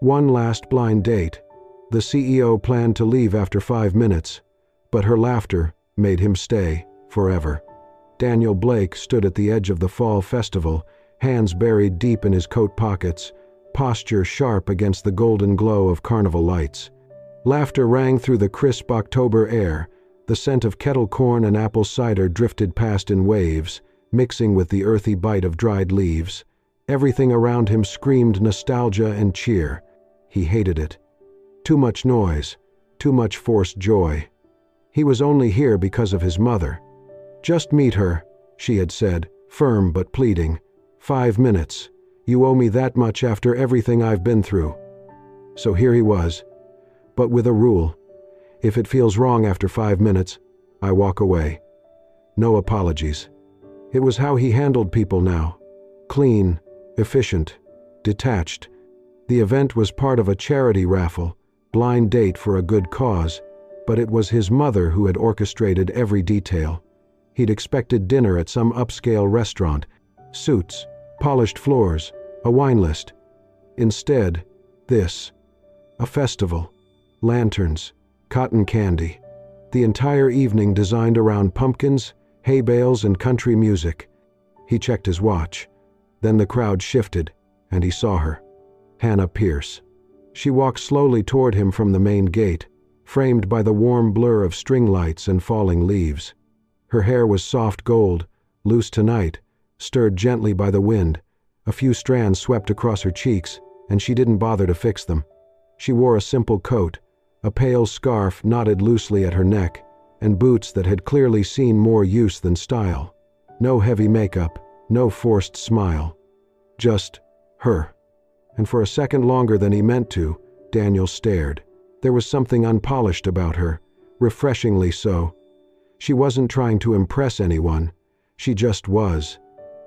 One last blind date. The CEO planned to leave after 5 minutes, but her laughter made him stay forever. Daniel Blake stood at the edge of the fall festival, hands buried deep in his coat pockets, posture sharp against the golden glow of carnival lights. Laughter rang through the crisp October air. The scent of kettle corn and apple cider drifted past in waves, mixing with the earthy bite of dried leaves. Everything around him screamed nostalgia and cheer. He hated it. Too much noise, too much forced joy. He was only here because of his mother. "Just meet her," she had said, firm but pleading. 5 minutes. You owe me that much after everything I've been through. So here he was, but with a rule. If it feels wrong after 5 minutes, I walk away. No apologies. It was how he handled people now. Clean, efficient, detached. The event was part of a charity raffle, blind date for a good cause, but it was his mother who had orchestrated every detail. He'd expected dinner at some upscale restaurant, suits, polished floors, a wine list. Instead, this. A festival, lanterns, cotton candy. The entire evening designed around pumpkins, hay bales, and country music. He checked his watch. Then the crowd shifted, and he saw her. Hannah Pierce. She walked slowly toward him from the main gate, framed by the warm blur of string lights and falling leaves. Her hair was soft gold, loose tonight, stirred gently by the wind. A few strands swept across her cheeks, and she didn't bother to fix them. She wore a simple coat, a pale scarf knotted loosely at her neck, and boots that had clearly seen more use than style. No heavy makeup, no forced smile. Just her. And for a second longer than he meant to, Daniel stared. There was something unpolished about her, refreshingly so. She wasn't trying to impress anyone. She just was.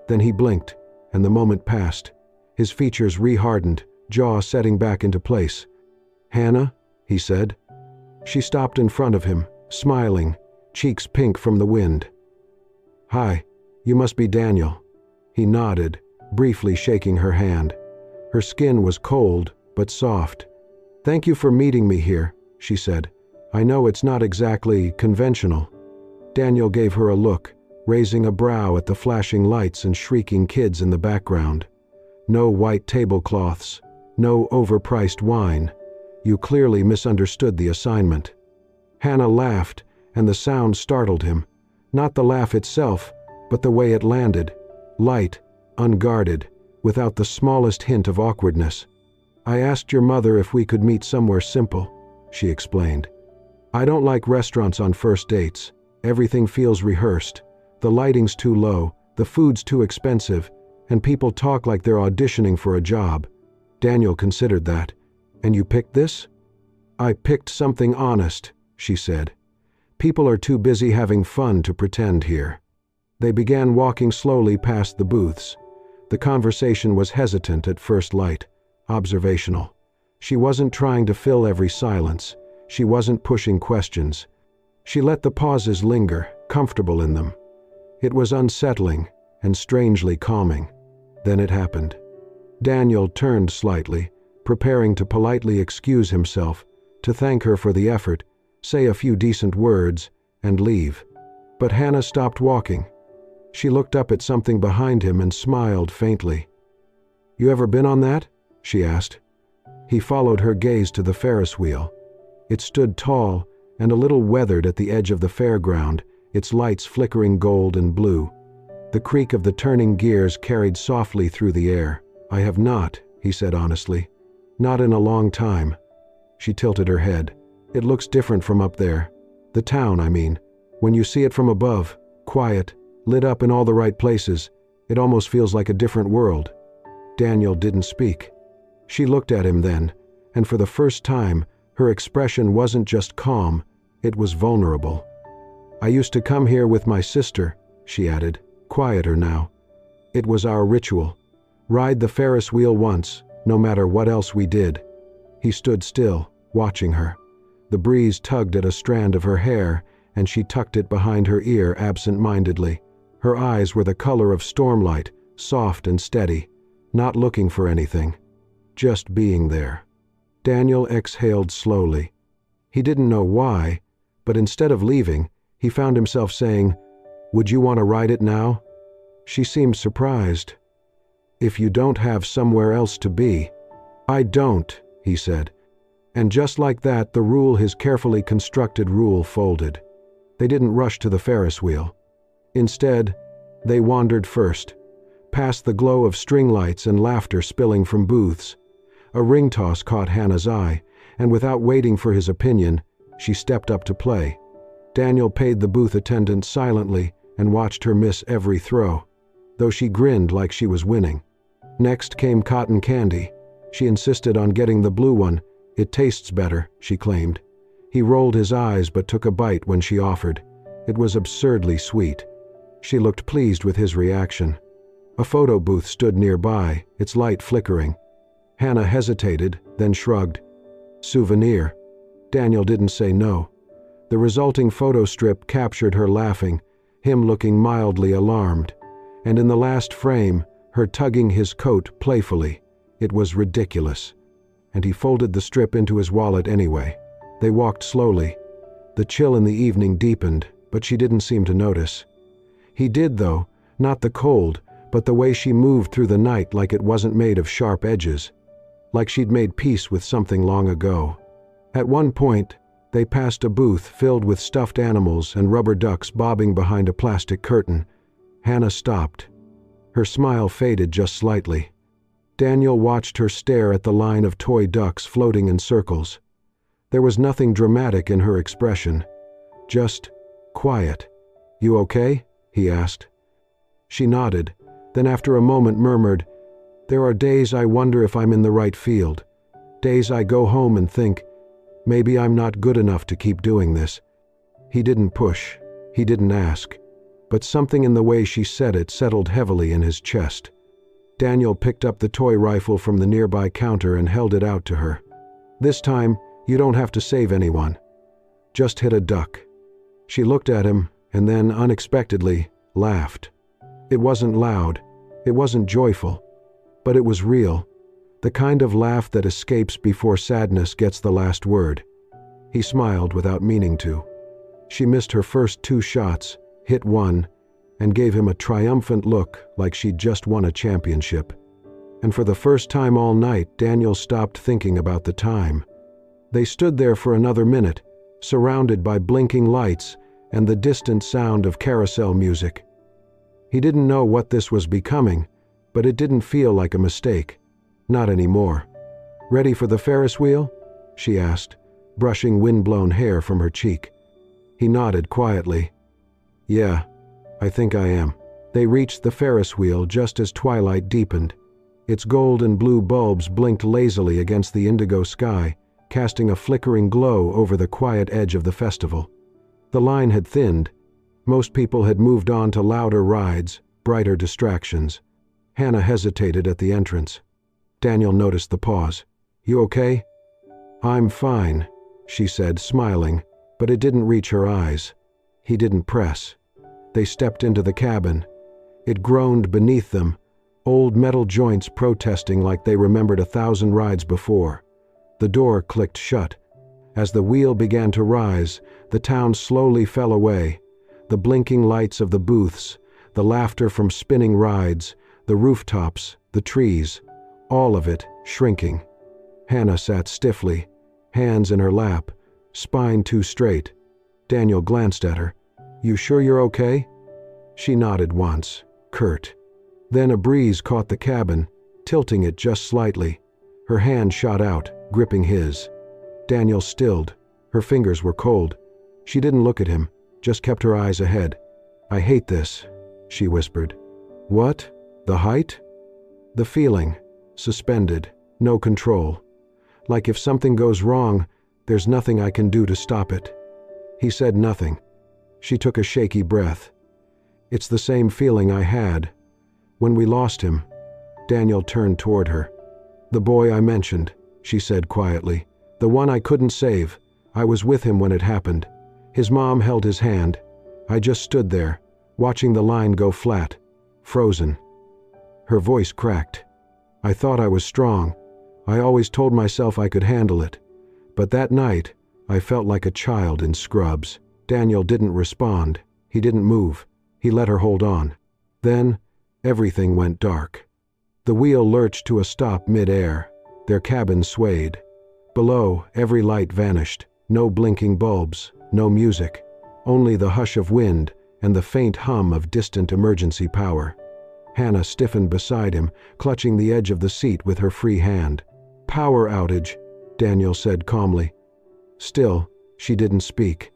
Then he blinked, and the moment passed. His features rehardened, jaw setting back into place. "Hannah?" he said. She stopped in front of him, smiling, cheeks pink from the wind. "Hi, you must be Daniel." He nodded, briefly shaking her hand. Her skin was cold, but soft. "Thank you for meeting me here," she said. "I know it's not exactly conventional." Daniel gave her a look, raising a brow at the flashing lights and shrieking kids in the background. No white tablecloths, no overpriced wine. "You clearly misunderstood the assignment." Hannah laughed, and the sound startled him. Not the laugh itself, but the way it landed. Light, unguarded, without the smallest hint of awkwardness. "I asked your mother if we could meet somewhere simple," she explained. "I don't like restaurants on first dates. Everything feels rehearsed. The lighting's too low, the food's too expensive, and people talk like they're auditioning for a job." Daniel considered that. "And you picked this?" "I picked something honest," she said. "People are too busy having fun to pretend here." They began walking slowly past the booths. The conversation was hesitant at first light, observational. She wasn't trying to fill every silence. She wasn't pushing questions. She let the pauses linger, comfortable in them. It was unsettling and strangely calming. Then it happened. Daniel turned slightly, preparing to politely excuse himself, to thank her for the effort, say a few decent words, and leave. But Hannah stopped walking. She looked up at something behind him and smiled faintly. "You ever been on that?" she asked. He followed her gaze to the Ferris wheel. It stood tall and a little weathered at the edge of the fairground, its lights flickering gold and blue. The creak of the turning gears carried softly through the air. "I have not," he said honestly. "Not in a long time." She tilted her head. "It looks different from up there. The town, I mean. When you see it from above, quiet, lit up in all the right places, it almost feels like a different world." Daniel didn't speak. She looked at him then, and for the first time, her expression wasn't just calm, it was vulnerable. "I used to come here with my sister," she added, quieter now. "It was our ritual. Ride the Ferris wheel once, no matter what else we did." He stood still, watching her. The breeze tugged at a strand of her hair, and she tucked it behind her ear absent-mindedly. Her eyes were the color of stormlight, soft and steady, not looking for anything, just being there. Daniel exhaled slowly. He didn't know why, but instead of leaving, he found himself saying, "Would you want to ride it now?" She seemed surprised. "If you don't have somewhere else to be." "I don't," he said. And just like that, the rule, his carefully constructed rule, folded. They didn't rush to the Ferris wheel. Instead, they wandered first, past the glow of string lights and laughter spilling from booths. A ring toss caught Hannah's eye, and without waiting for his opinion, she stepped up to play. Daniel paid the booth attendant silently and watched her miss every throw, though she grinned like she was winning. Next came cotton candy. She insisted on getting the blue one. "It tastes better," she claimed. He rolled his eyes but took a bite when she offered. It was absurdly sweet. She looked pleased with his reaction. A photo booth stood nearby, its light flickering. Hannah hesitated, then shrugged. "Souvenir." Daniel didn't say no. The resulting photo strip captured her laughing, him looking mildly alarmed, and in the last frame, her tugging his coat playfully. It was ridiculous. And he folded the strip into his wallet anyway. They walked slowly. The chill in the evening deepened, but she didn't seem to notice. He did, though, not the cold, but the way she moved through the night like it wasn't made of sharp edges, like she'd made peace with something long ago. At one point, they passed a booth filled with stuffed animals and rubber ducks bobbing behind a plastic curtain. Hannah stopped. Her smile faded just slightly. Daniel watched her stare at the line of toy ducks floating in circles. There was nothing dramatic in her expression, just quiet. "You okay?" he asked. She nodded, then after a moment murmured, "There are days I wonder if I'm in the right field. Days I go home and think, maybe I'm not good enough to keep doing this." He didn't push, he didn't ask, but something in the way she said it settled heavily in his chest. Daniel picked up the toy rifle from the nearby counter and held it out to her. "This time, you don't have to save anyone. Just hit a duck." She looked at him and then, unexpectedly, laughed. It wasn't loud, it wasn't joyful, but it was real, the kind of laugh that escapes before sadness gets the last word. He smiled without meaning to. She missed her first 2 shots, hit one, and gave him a triumphant look like she'd just won a championship. And for the first time all night, Daniel stopped thinking about the time. They stood there for another minute, surrounded by blinking lights and the distant sound of carousel music. He didn't know what this was becoming, but it didn't feel like a mistake. Not anymore. "Ready for the Ferris wheel?" she asked, brushing wind-blown hair from her cheek. He nodded quietly. "Yeah, I think I am." They reached the Ferris wheel just as twilight deepened. Its gold and blue bulbs blinked lazily against the indigo sky, casting a flickering glow over the quiet edge of the festival. The line had thinned. Most people had moved on to louder rides, brighter distractions. Hannah hesitated at the entrance. Daniel noticed the pause. "You okay?" "I'm fine," she said, smiling, but it didn't reach her eyes. He didn't press. They stepped into the cabin. It groaned beneath them, old metal joints protesting like they remembered 1,000 rides before. The door clicked shut. As the wheel began to rise, the town slowly fell away. The blinking lights of the booths, the laughter from spinning rides, the rooftops, the trees, all of it shrinking. Hannah sat stiffly, hands in her lap, spine too straight. Daniel glanced at her. "You sure you're okay?" She nodded once, curt. Then a breeze caught the cabin, tilting it just slightly. Her hand shot out, gripping his. Daniel stilled. Her fingers were cold. She didn't look at him, just kept her eyes ahead. "I hate this," she whispered. "What? The height?" "The feeling. Suspended. No control. Like if something goes wrong, there's nothing I can do to stop it." He said nothing. She took a shaky breath. "It's the same feeling I had when we lost him." Daniel turned toward her. "The boy I mentioned," she said quietly. "The one I couldn't save. I was with him when it happened. His mom held his hand. I just stood there, watching the line go flat, frozen." Her voice cracked. "I thought I was strong. I always told myself I could handle it. But that night, I felt like a child in scrubs. Daniel didn't respond. He didn't move. He let her hold on. Then, everything went dark. The wheel lurched to a stop mid-air. Their cabin swayed. Below, every light vanished. No blinking bulbs, no music. Only the hush of wind and the faint hum of distant emergency power. Hannah stiffened beside him, clutching the edge of the seat with her free hand. "Power outage," Daniel said calmly. Still, she didn't speak.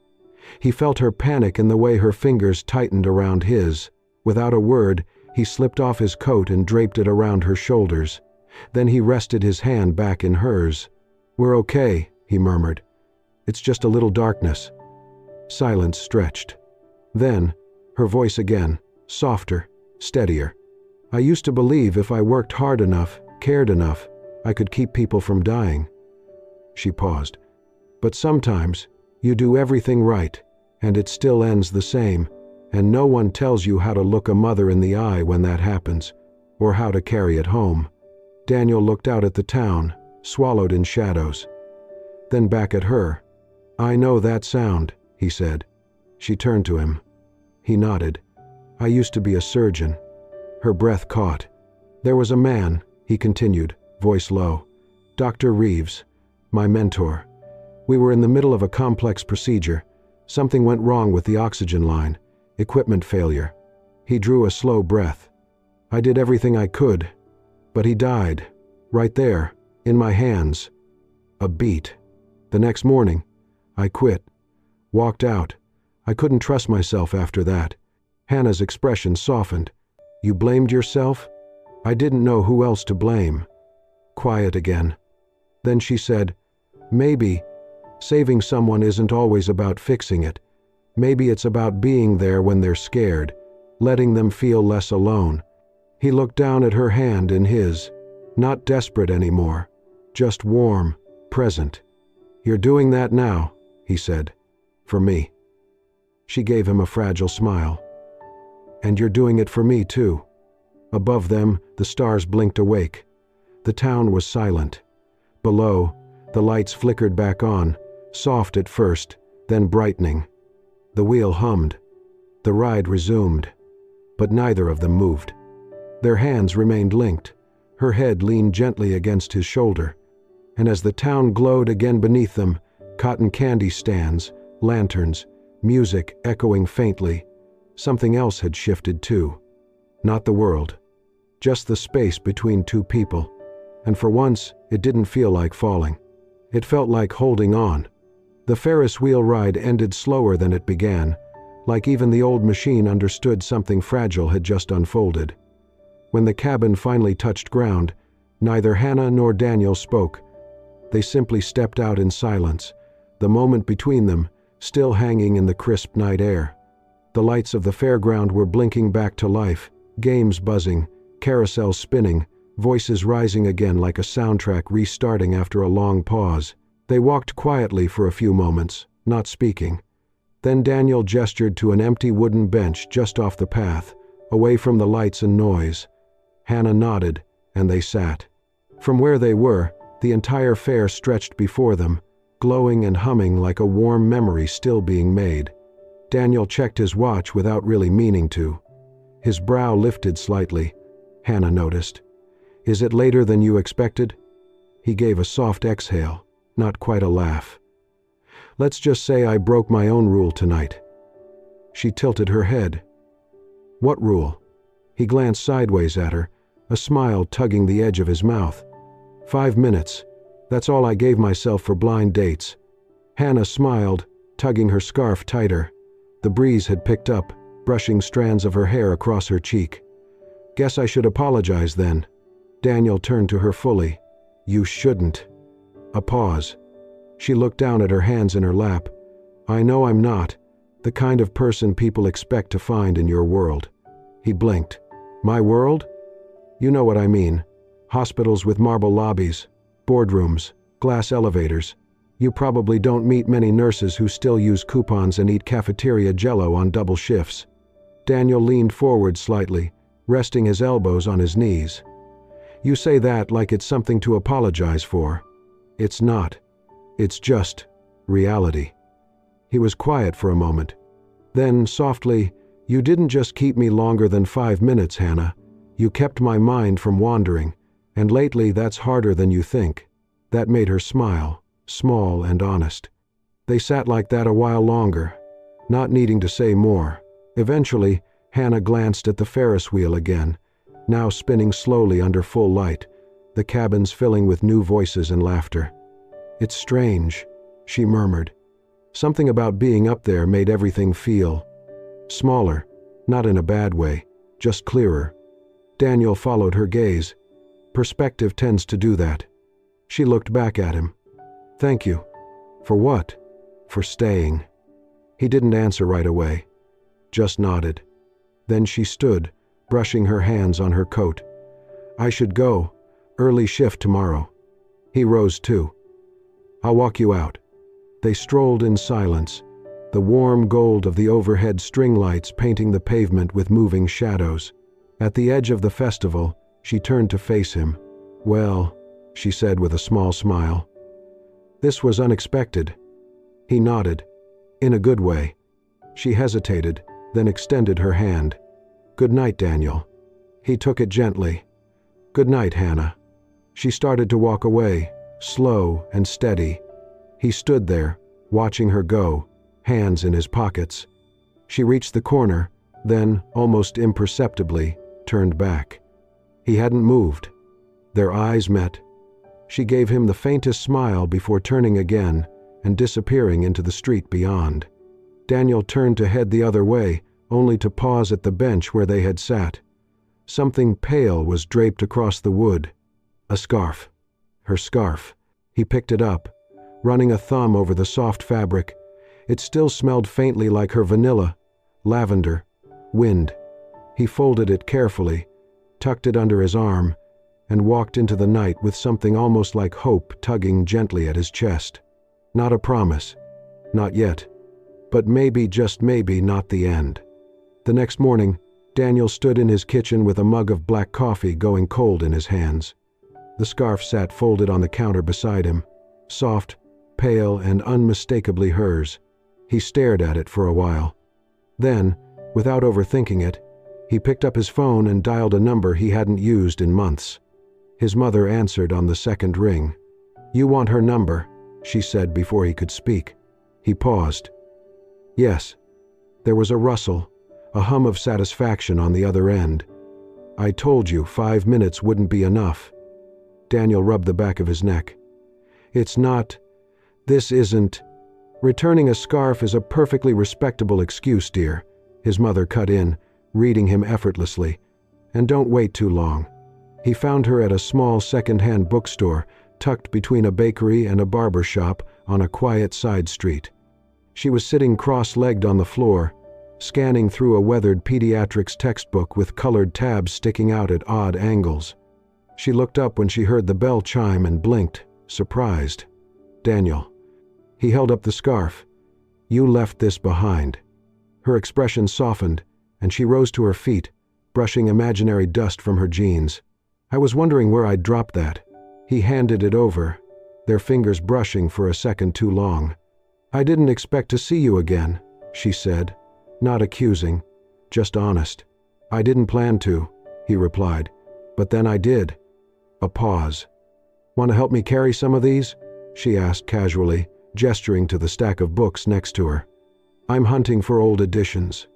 He felt her panic in the way her fingers tightened around his. Without a word, he slipped off his coat and draped it around her shoulders. Then he rested his hand back in hers. "We're okay," he murmured. "It's just a little darkness." Silence stretched. Then, her voice again, softer, steadier. "I used to believe if I worked hard enough, cared enough, I could keep people from dying." She paused. "But sometimes, you do everything right, and it still ends the same, and no one tells you how to look a mother in the eye when that happens, or how to carry it home." Daniel looked out at the town, swallowed in shadows. Then back at her. "I know that sound," he said. She turned to him. He nodded. "I used to be a surgeon." Her breath caught. "There was a man," he continued, voice low. "Dr. Reeves, my mentor. We were in the middle of a complex procedure. Something went wrong with the oxygen line. Equipment failure." He drew a slow breath. "I did everything I could. But he died. Right there. In my hands. A beat. The next morning, I quit. Walked out. I couldn't trust myself after that." Hannah's expression softened. "You blamed yourself?" "I didn't know who else to blame." Quiet again. Then she said, "Maybe saving someone isn't always about fixing it. Maybe it's about being there when they're scared, letting them feel less alone." He looked down at her hand in his. Not desperate anymore. Just warm, present. "You're doing that now," he said. "For me." She gave him a fragile smile. "And you're doing it for me, too." Above them, the stars blinked awake. The town was silent. Below, the lights flickered back on, soft at first, then brightening. The wheel hummed. The ride resumed. But neither of them moved. Their hands remained linked. Her head leaned gently against his shoulder. And as the town glowed again beneath them, cotton candy stands, lanterns, music echoing faintly, something else had shifted too. Not the world. Just the space between two people. And for once, it didn't feel like falling. It felt like holding on. The Ferris wheel ride ended slower than it began, like even the old machine understood something fragile had just unfolded. When the cabin finally touched ground, neither Hannah nor Daniel spoke. They simply stepped out in silence, the moment between them still hanging in the crisp night air. The lights of the fairground were blinking back to life, games buzzing, carousels spinning, voices rising again like a soundtrack restarting after a long pause. They walked quietly for a few moments, not speaking. Then Daniel gestured to an empty wooden bench just off the path, away from the lights and noise. Hannah nodded, and they sat. From where they were, the entire fair stretched before them, glowing and humming like a warm memory still being made. Daniel checked his watch without really meaning to. His brow lifted slightly. Hannah noticed. "Is it later than you expected?" He gave a soft exhale, not quite a laugh. "Let's just say I broke my own rule tonight." She tilted her head. "What rule?" He glanced sideways at her, a smile tugging the edge of his mouth. 5 minutes. That's all I gave myself for blind dates." Hannah smiled, tugging her scarf tighter. The breeze had picked up, brushing strands of her hair across her cheek. "Guess I should apologize then." Daniel turned to her fully. "You shouldn't." A pause. She looked down at her hands in her lap. "I know I'm not the kind of person people expect to find in your world." He blinked. "My world?" "You know what I mean. Hospitals with marble lobbies, boardrooms, glass elevators. You probably don't meet many nurses who still use coupons and eat cafeteria jello on double shifts." Daniel leaned forward slightly, resting his elbows on his knees. You say that like it's something to apologize for. It's not. It's just reality. He was quiet for a moment. Then, softly, you didn't just keep me longer than 5 minutes, Hannah. You kept my mind from wandering, and lately that's harder than you think. That made her smile, small and honest. They sat like that a while longer, not needing to say more. Eventually, Hannah glanced at the Ferris wheel again, now spinning slowly under full light, the cabins filling with new voices and laughter. It's strange, she murmured. Something about being up there made everything feel smaller, not in a bad way, just clearer. Daniel followed her gaze. Perspective tends to do that. She looked back at him. Thank you. For what? For staying. He didn't answer right away, just nodded. Then she stood, brushing her hands on her coat. I should go. Early shift tomorrow. He rose too. I'll walk you out. They strolled in silence, the warm gold of the overhead string lights painting the pavement with moving shadows. At the edge of the festival, she turned to face him. Well, she said with a small smile. This was unexpected. He nodded, in a good way. She hesitated, then extended her hand. Good night, Daniel. He took it gently. Good night, Hannah. She started to walk away, slow and steady. He stood there, watching her go, hands in his pockets. She reached the corner, then, almost imperceptibly, turned back. He hadn't moved. Their eyes met. She gave him the faintest smile before turning again and disappearing into the street beyond. Daniel turned to head the other way, only to pause at the bench where they had sat. Something pale was draped across the wood. A scarf. Her scarf. He picked it up, running a thumb over the soft fabric. It still smelled faintly like her vanilla, lavender, wind. He folded it carefully, tucked it under his arm, and walked into the night with something almost like hope tugging gently at his chest. Not a promise. Not yet. But maybe, just maybe, not the end. The next morning, Daniel stood in his kitchen with a mug of black coffee going cold in his hands. The scarf sat folded on the counter beside him, soft, pale, and unmistakably hers. He stared at it for a while. Then, without overthinking it, he picked up his phone and dialed a number he hadn't used in months. His mother answered on the second ring. You want her number, she said before he could speak. He paused. Yes. There was a rustle, a hum of satisfaction on the other end. I told you 5 minutes wouldn't be enough. Daniel rubbed the back of his neck. It's not. This isn't. Returning a scarf is a perfectly respectable excuse, dear, his mother cut in, reading him effortlessly. And don't wait too long. He found her at a small second-hand bookstore, tucked between a bakery and a barber shop on a quiet side street. She was sitting cross-legged on the floor, scanning through a weathered pediatrics textbook with colored tabs sticking out at odd angles. She looked up when she heard the bell chime and blinked, surprised. Daniel. He held up the scarf. You left this behind. Her expression softened, and she rose to her feet, brushing imaginary dust from her jeans. I was wondering where I'd dropped that. He handed it over, their fingers brushing for a second too long. I didn't expect to see you again, she said, not accusing, just honest. I didn't plan to, he replied, but then I did. A pause. Want to help me carry some of these? She asked casually, gesturing to the stack of books next to her. I'm hunting for old editions.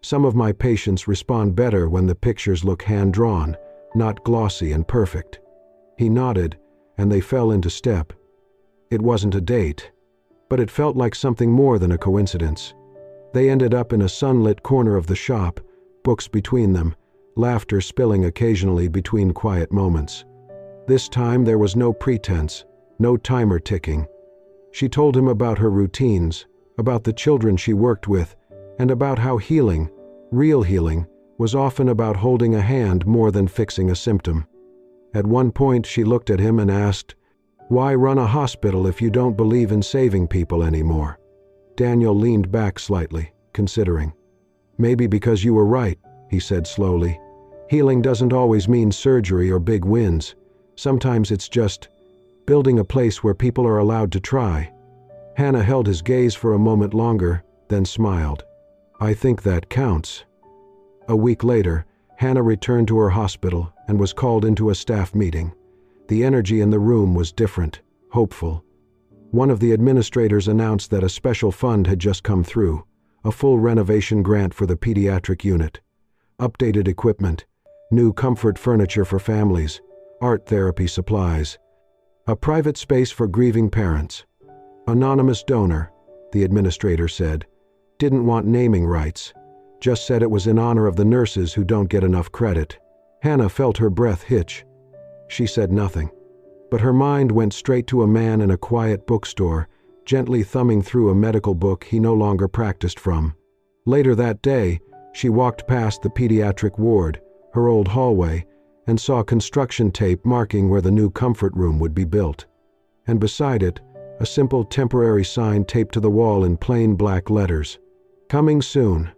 Some of my patients respond better when the pictures look hand-drawn, not glossy and perfect. He nodded, and they fell into step. It wasn't a date, but it felt like something more than a coincidence. They ended up in a sunlit corner of the shop, books between them, laughter spilling occasionally between quiet moments. This time there was no pretense, no timer ticking. She told him about her routines, about the children she worked with, and about how healing, real healing, was often about holding a hand more than fixing a symptom. At one point she looked at him and asked, "Why run a hospital if you don't believe in saving people anymore?" Daniel leaned back slightly, considering. "Maybe because you were right," he said slowly. "Healing doesn't always mean surgery or big wins. Sometimes it's just building a place where people are allowed to try." Hannah held his gaze for a moment longer, then smiled. "I think that counts." A week later, Hannah returned to her hospital and was called into a staff meeting. The energy in the room was different, hopeful. One of the administrators announced that a special fund had just come through, a full renovation grant for the pediatric unit. Updated equipment, new comfort furniture for families, art therapy supplies, a private space for grieving parents. Anonymous donor, the administrator said, didn't want naming rights, just said it was in honor of the nurses who don't get enough credit. Hannah felt her breath hitch. She said nothing, but her mind went straight to a man in a quiet bookstore, gently thumbing through a medical book he no longer practiced from. Later that day, she walked past the pediatric ward, her old hallway, and saw construction tape marking where the new comfort room would be built. And beside it, a simple temporary sign taped to the wall in plain black letters. "Coming soon.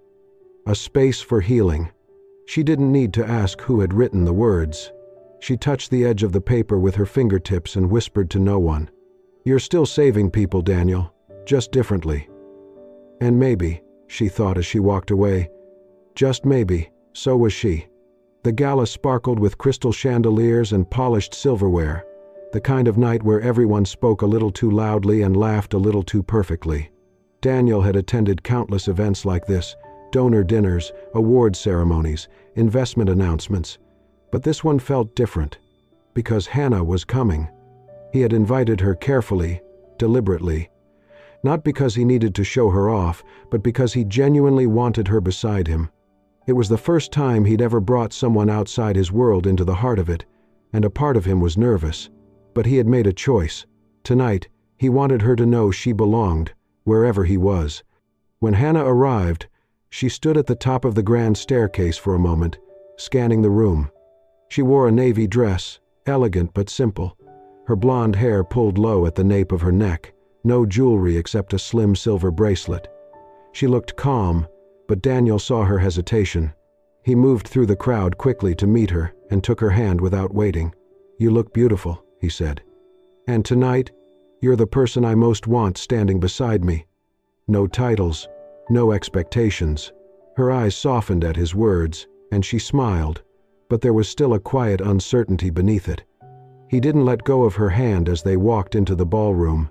A space for healing." She didn't need to ask who had written the words. She touched the edge of the paper with her fingertips and whispered to no one. "You're still saving people, Daniel, just differently." And maybe, she thought as she walked away, just maybe, so was she. The gala sparkled with crystal chandeliers and polished silverware, the kind of night where everyone spoke a little too loudly and laughed a little too perfectly. Daniel had attended countless events like this, donor dinners, award ceremonies, investment announcements, but this one felt different, because Hannah was coming. He had invited her carefully, deliberately, not because he needed to show her off, but because he genuinely wanted her beside him. It was the first time he'd ever brought someone outside his world into the heart of it, and a part of him was nervous. But he had made a choice. Tonight, he wanted her to know she belonged, wherever he was. When Hannah arrived, she stood at the top of the grand staircase for a moment, scanning the room. She wore a navy dress, elegant but simple, her blonde hair pulled low at the nape of her neck, no jewelry except a slim silver bracelet. She looked calm, but Daniel saw her hesitation. He moved through the crowd quickly to meet her and took her hand without waiting. "You look beautiful," he said. "And tonight, you're the person I most want standing beside me." No titles, no expectations. Her eyes softened at his words, and she smiled, but there was still a quiet uncertainty beneath it. He didn't let go of her hand as they walked into the ballroom.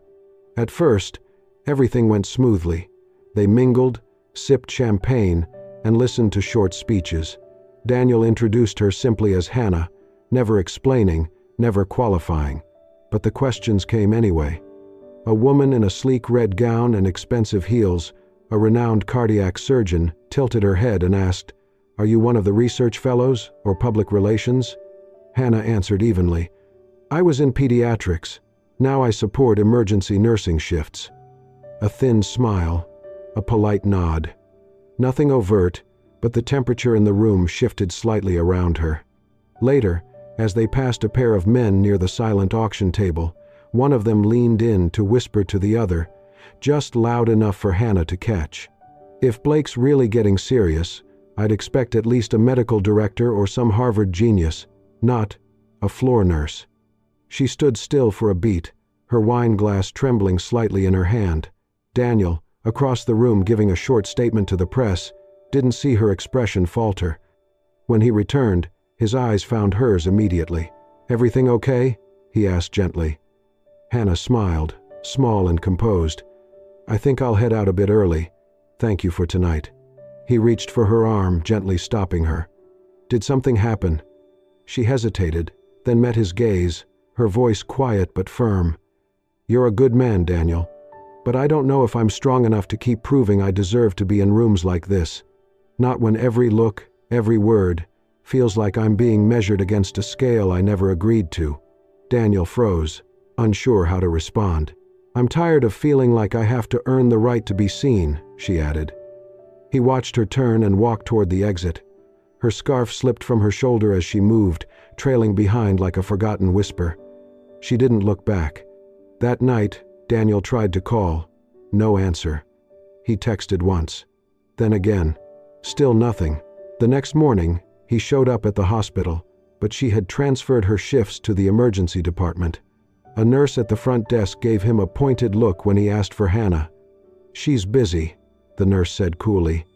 At first, everything went smoothly. They mingled, sipped champagne, and listened to short speeches. Daniel introduced her simply as Hannah, never explaining, never qualifying. But the questions came anyway. A woman in a sleek red gown and expensive heels, a renowned cardiac surgeon, tilted her head and asked, "Are you one of the research fellows, or public relations?" Hannah answered evenly, "I was in pediatrics. Now I support emergency nursing shifts." A thin smile, a polite nod. Nothing overt, but the temperature in the room shifted slightly around her. Later, as they passed a pair of men near the silent auction table, one of them leaned in to whisper to the other, just loud enough for Hannah to catch. "If Blake's really getting serious, I'd expect at least a medical director or some Harvard genius, not a floor nurse." She stood still for a beat, her wine glass trembling slightly in her hand. Daniel, across the room giving a short statement to the press, didn't see her expression falter. When he returned, his eyes found hers immediately. "Everything okay?" he asked gently. Hannah smiled, small and composed. "I think I'll head out a bit early. Thank you for tonight." He reached for her arm, gently stopping her. "Did something happen?" She hesitated, then met his gaze, her voice quiet but firm. "You're a good man, Daniel, but I don't know if I'm strong enough to keep proving I deserve to be in rooms like this. Not when every look, every word, feels like I'm being measured against a scale I never agreed to." Daniel froze, unsure how to respond. "I'm tired of feeling like I have to earn the right to be seen," she added. He watched her turn and walk toward the exit. Her scarf slipped from her shoulder as she moved, trailing behind like a forgotten whisper. She didn't look back. That night, Daniel tried to call. No answer. He texted once. Then again. Still nothing. The next morning, he showed up at the hospital, but she had transferred her shifts to the emergency department. A nurse at the front desk gave him a pointed look when he asked for Hannah. "She's busy," the nurse said coolly.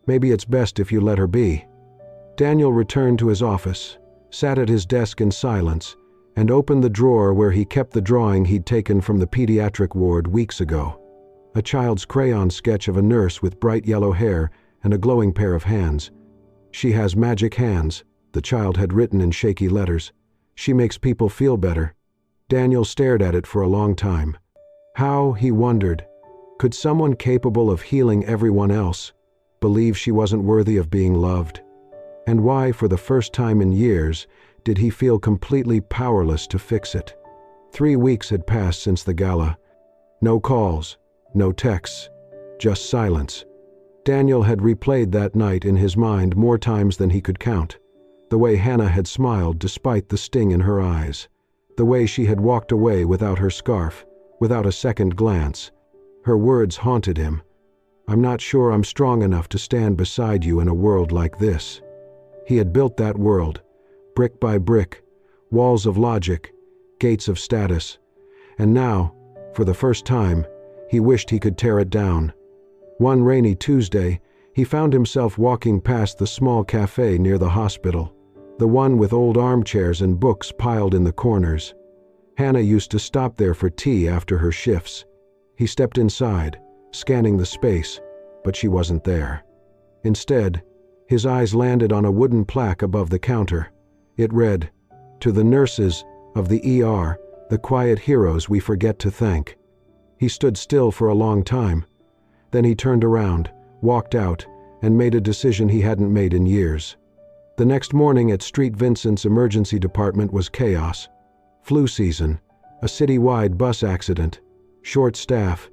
"Maybe it's best if you let her be." Daniel returned to his office, sat at his desk in silence, and opened the drawer where he kept the drawing he'd taken from the pediatric ward weeks ago. A child's crayon sketch of a nurse with bright yellow hair and a glowing pair of hands. "She has magic hands," the child had written in shaky letters. "She makes people feel better." Daniel stared at it for a long time. How, he wondered, could someone capable of healing everyone else believe she wasn't worthy of being loved? And why, for the first time in years, did he feel completely powerless to fix it? 3 weeks had passed since the gala. No calls, no texts, just silence. Daniel had replayed that night in his mind more times than he could count. The way Hannah had smiled despite the sting in her eyes. The way she had walked away without her scarf, without a second glance. Her words haunted him. "I'm not sure I'm strong enough to stand beside you in a world like this." He had built that world, brick by brick, walls of logic, gates of status. And now, for the first time, he wished he could tear it down. One rainy Tuesday, he found himself walking past the small cafe near the hospital, the one with old armchairs and books piled in the corners. Hannah used to stop there for tea after her shifts. He stepped inside, scanning the space, but she wasn't there. Instead, his eyes landed on a wooden plaque above the counter. It read, "To the nurses of the ER, the quiet heroes we forget to thank." He stood still for a long time. Then he turned around, walked out, and made a decision he hadn't made in years. The next morning at St. Vincent's emergency department was chaos. Flu season, a city-wide bus accident, short staff.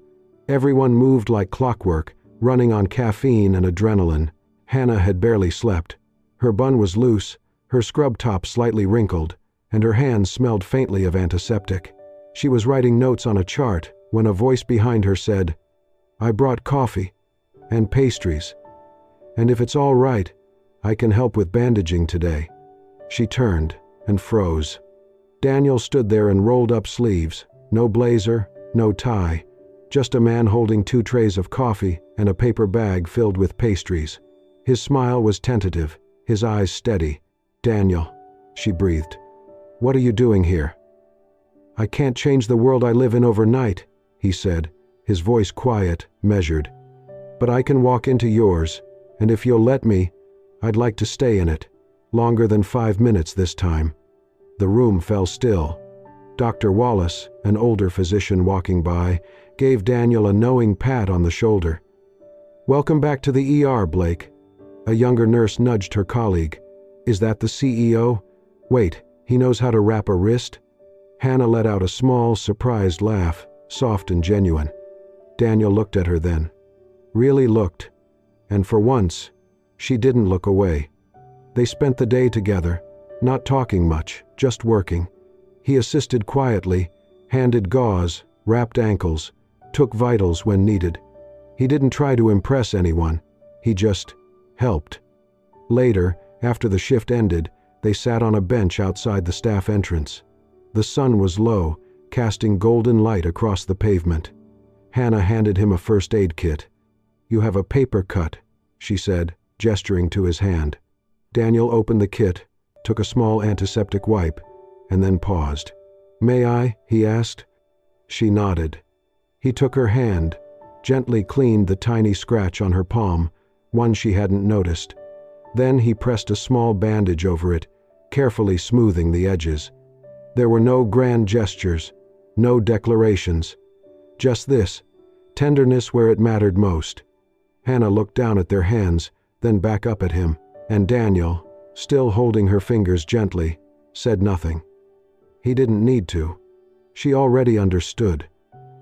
Everyone moved like clockwork, running on caffeine and adrenaline. Hannah had barely slept. Her bun was loose, her scrub top slightly wrinkled, and her hands smelled faintly of antiseptic. She was writing notes on a chart when a voice behind her said, "I brought coffee and pastries, and if it's all right, I can help with bandaging today." She turned and froze. Daniel stood there in rolled up sleeves, no blazer, no tie, just a man holding 2 trays of coffee and a paper bag filled with pastries. His smile was tentative, his eyes steady. "Daniel," she breathed, "what are you doing here?" "I can't change the world I live in overnight," he said, his voice quiet, measured. "But I can walk into yours, and if you'll let me, I'd like to stay in it, longer than 5 minutes this time." The room fell still. Dr. Wallace, an older physician walking by, gave Daniel a knowing pat on the shoulder. "Welcome back to the ER, Blake." A younger nurse nudged her colleague. "Is that the CEO? Wait, he knows how to wrap a wrist?" Hannah let out a small, surprised laugh, soft and genuine. Daniel looked at her then. Really looked. And for once, she didn't look away. They spent the day together, not talking much, just working. He assisted quietly, handed gauze, wrapped ankles, took vitals when needed. He didn't try to impress anyone. He just helped. Later, after the shift ended, they sat on a bench outside the staff entrance. The sun was low, casting golden light across the pavement. Hannah handed him a first aid kit. "You have a paper cut," she said, gesturing to his hand. Daniel opened the kit, took a small antiseptic wipe, and then paused. "May I?" he asked. She nodded. He took her hand, gently cleaned the tiny scratch on her palm, one she hadn't noticed. Then he pressed a small bandage over it, carefully smoothing the edges. There were no grand gestures, no declarations. Just this, tenderness where it mattered most. Hannah looked down at their hands, then back up at him, and Daniel, still holding her fingers gently, said nothing. He didn't need to. She already understood.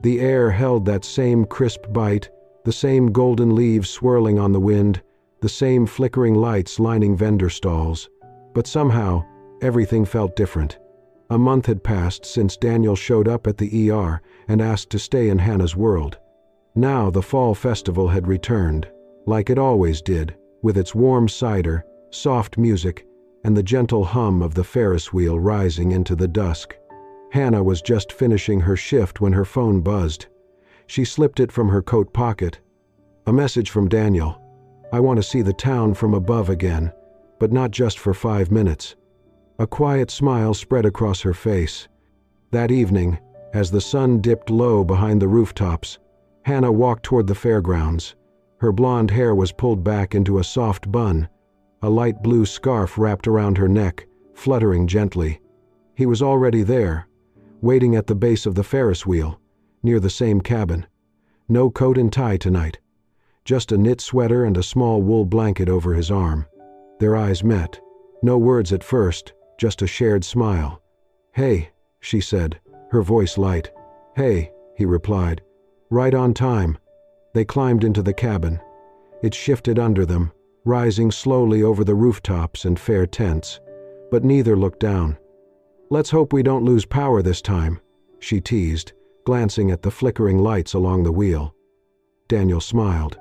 The air held that same crisp bite, the same golden leaves swirling on the wind, the same flickering lights lining vendor stalls. But somehow, everything felt different. A month had passed since Daniel showed up at the ER and asked to stay in Hannah's world. Now the fall festival had returned, like it always did, with its warm cider, soft music, and the gentle hum of the Ferris wheel rising into the dusk. Hannah was just finishing her shift when her phone buzzed. She slipped it from her coat pocket. A message from Daniel. "I want to see the town from above again, but not just for 5 minutes." A quiet smile spread across her face. That evening, as the sun dipped low behind the rooftops, Hannah walked toward the fairgrounds. Her blonde hair was pulled back into a soft bun, a light blue scarf wrapped around her neck, fluttering gently. He was already there, waiting at the base of the Ferris wheel, near the same cabin. No coat and tie tonight, just a knit sweater and a small wool blanket over his arm. Their eyes met. No words at first, just a shared smile. "Hey," she said, her voice light. "Hey," he replied. "Right on time." They climbed into the cabin. It shifted under them, rising slowly over the rooftops and fair tents, but neither looked down. "Let's hope we don't lose power this time," she teased, glancing at the flickering lights along the wheel. Daniel smiled.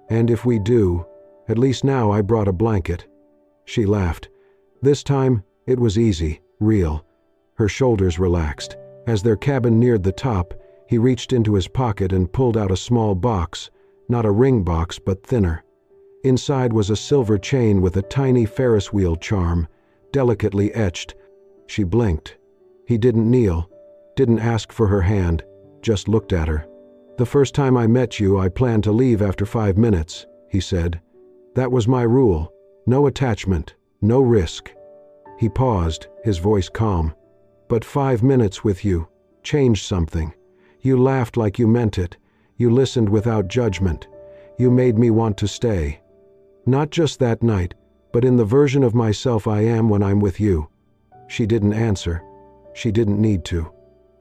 "And if we do, at least now I brought a blanket." She laughed. This time, it was easy, real. Her shoulders relaxed. As their cabin neared the top, he reached into his pocket and pulled out a small box, not a ring box but thinner. Inside was a silver chain with a tiny Ferris wheel charm, delicately etched. She blinked. He didn't kneel, didn't ask for her hand, just looked at her. "The first time I met you, I planned to leave after 5 minutes," he said. "That was my rule. No attachment, no risk." He paused, his voice calm. "But 5 minutes with you changed something. You laughed like you meant it. You listened without judgment. You made me want to stay. Not just that night, but in the version of myself I am when I'm with you." She didn't answer. She didn't need to.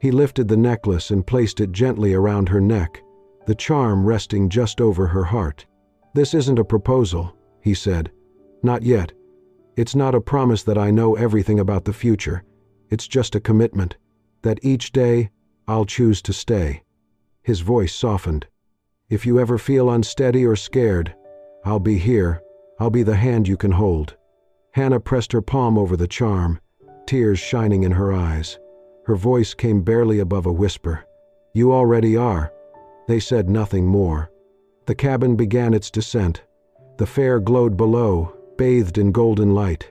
He lifted the necklace and placed it gently around her neck, the charm resting just over her heart. "This isn't a proposal," he said. "Not yet. It's not a promise that I know everything about the future. It's just a commitment, that each day I'll choose to stay." His voice softened. "If you ever feel unsteady or scared, I'll be here. I'll be the hand you can hold." Hannah pressed her palm over the charm, tears shining in her eyes. Her voice came barely above a whisper. "You already are." They said nothing more. The cabin began its descent. The fair glowed below, bathed in golden light.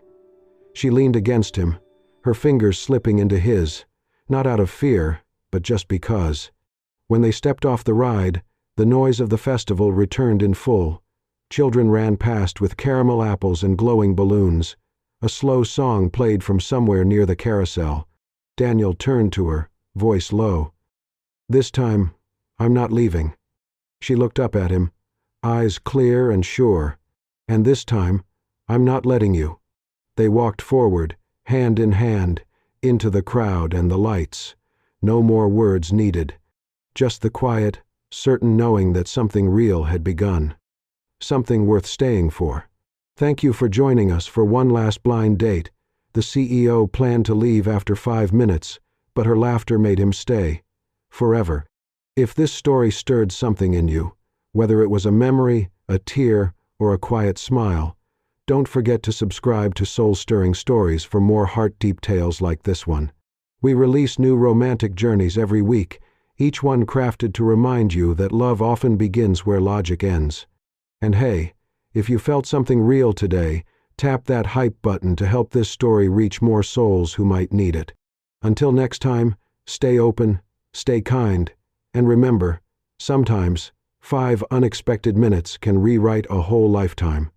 She leaned against him, her fingers slipping into his, not out of fear, but just because. When they stepped off the ride, the noise of the festival returned in full. Children ran past with caramel apples and glowing balloons. A slow song played from somewhere near the carousel. Daniel turned to her, voice low. "This time, I'm not leaving." She looked up at him, eyes clear and sure. "And this time, I'm not letting you." They walked forward, hand in hand, into the crowd and the lights. No more words needed. Just the quiet, certain knowing that something real had begun. Something worth staying for. Thank you for joining us for one last blind date. The CEO planned to leave after 5 minutes, but her laughter made him stay. Forever. If this story stirred something in you, whether it was a memory, a tear, or a quiet smile, don't forget to subscribe to Soul Stirring Stories for more heart-deep tales like this one. We release new romantic journeys every week, each one crafted to remind you that love often begins where logic ends. And hey, if you felt something real today, tap that hype button to help this story reach more souls who might need it. Until next time, stay open, stay kind, and remember, sometimes 5 unexpected minutes can rewrite a whole lifetime.